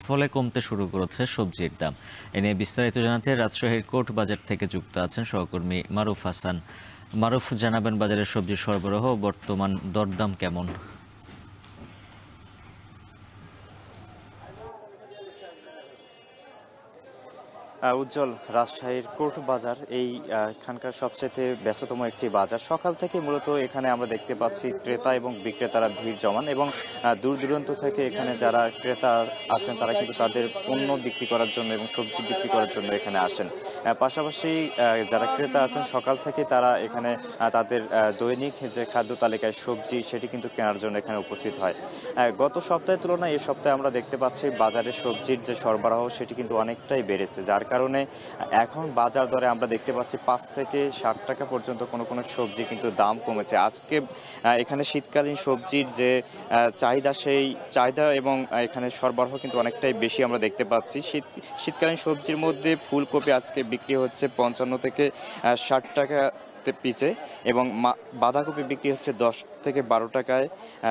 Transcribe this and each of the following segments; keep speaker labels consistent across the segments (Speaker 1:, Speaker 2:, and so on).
Speaker 1: ফলে কমতে শুরু করেছে সবজির দাম। এ নিয়ে বিস্তারিত জানাতে রাজশাহীর কোর্ট বাজার থেকে যুক্ত আছেন সহকর্মী মারুফ হাসান। মারুফ, জানাবেন বাজারের সবজি সরবরাহ বর্তমান দরদাম কেমন?
Speaker 2: উজ্জ্বল, রাজশাহীর কোর্ট বাজার এখানকার সবচেয়ে ব্যস্ততম একটি বাজার। সকাল থেকে মূলত এখানে আমরা দেখতে পাচ্ছি ক্রেতা এবং বিক্রেতারা ভিড় জমান এবং দূর দূরান্ত থেকে এখানে যারা ক্রেতা আছেন তারা কিন্তু তাদের পণ্য বিক্রি করার জন্য এবং সবজি বিক্রি করার জন্য এখানে আসেন। পাশাপাশি যারা ক্রেতা আছেন সকাল থেকে তারা এখানে তাদের দৈনিক যে খাদ্য তালিকায় সবজি সেটি কিন্তু কেনার জন্য এখানে উপস্থিত হয়। গত সপ্তাহের তুলনায় এই সপ্তাহে আমরা দেখতে পাচ্ছি বাজারে সবজির যে সরবরাহ সেটি কিন্তু অনেকটাই বেড়েছে, যার কারণে এখন বাজার দরে আমরা দেখতে পাচ্ছি ৫ থেকে ৬০ টাকা পর্যন্ত কোনো কোনো সবজি কিন্তু দাম কমেছে। আজকে এখানে শীতকালীন সবজির যে চাহিদা সেই চাহিদা এবং এখানে সরবরাহ কিন্তু অনেকটাই বেশি আমরা দেখতে পাচ্ছি। শীতকালীন সবজির মধ্যে ফুলকপি আজকে বিক্রি হচ্ছে ৫৫ থেকে ৬০ টাকা পিছে এবং বাঁধাকপি বিক্রি হচ্ছে ১০ থেকে ১২ টাকায়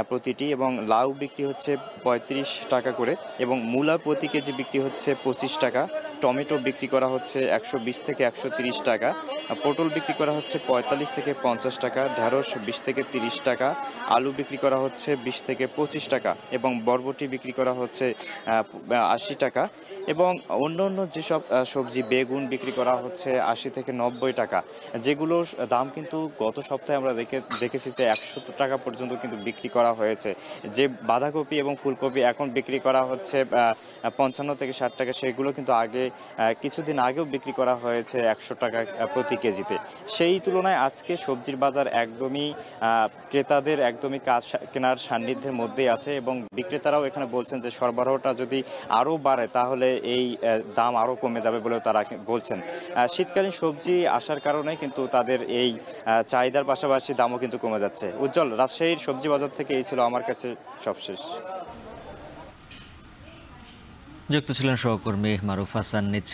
Speaker 2: প্রতিটি, এবং লাউ বিক্রি হচ্ছে ৩৫ টাকা করে এবং মূলা প্রতি কেজি বিক্রি হচ্ছে ২৫ টাকা। টমেটো বিক্রি করা হচ্ছে ১২০ থেকে ১৩০ টাকা, পটল বিক্রি করা হচ্ছে ৪৫ থেকে ৫০ টাকা, ঢেঁড়স ২০ থেকে ৩০ টাকা, আলু বিক্রি করা হচ্ছে ২০ থেকে ২৫ টাকা এবং বরবটি বিক্রি করা হচ্ছে ৮০ টাকা এবং অন্য যেসব সবজি বেগুন বিক্রি করা হচ্ছে ৮০ থেকে ৯০ টাকা, যেগুলো দাম কিন্তু গত সপ্তাহে আমরা দেখেছি যে ১০০ টাকা পর্যন্ত কিন্তু বিক্রি করা হয়েছে। যে বাঁধাকপি এবং ফুলকপি এখন বিক্রি করা হচ্ছে ৫৫ থেকে ৬০ টাকা, সেগুলো কিন্তু কিছুদিন আগেও বিক্রি করা হয়েছে ১০০ টাকা প্রতি কেজিতে। সেই তুলনায় আজকে সবজির বাজার একদমই ক্রেতাদের একদমই কেনার সান্নিধ্যের মধ্যেই আছে এবং বিক্রেতারাও এখানে বলছেন যে সরবরাহটা যদি আরও বাড়ে তাহলে এই দাম আরও কমে যাবে বলেও তারা বলছেন। শীতকালীন সবজি আসার কারণে কিন্তু তাদের এই চাহিদার পাশাপাশি দামও কিন্তু কমে যাচ্ছে। উজ্জ্বল, রাজশাহীর সবজি বাজার থেকে এই ছিল আমার কাছে সবশেষ।
Speaker 1: যুক্ত ছিলেন সহকর্মী মারুফ হাসান। নিচ্ছে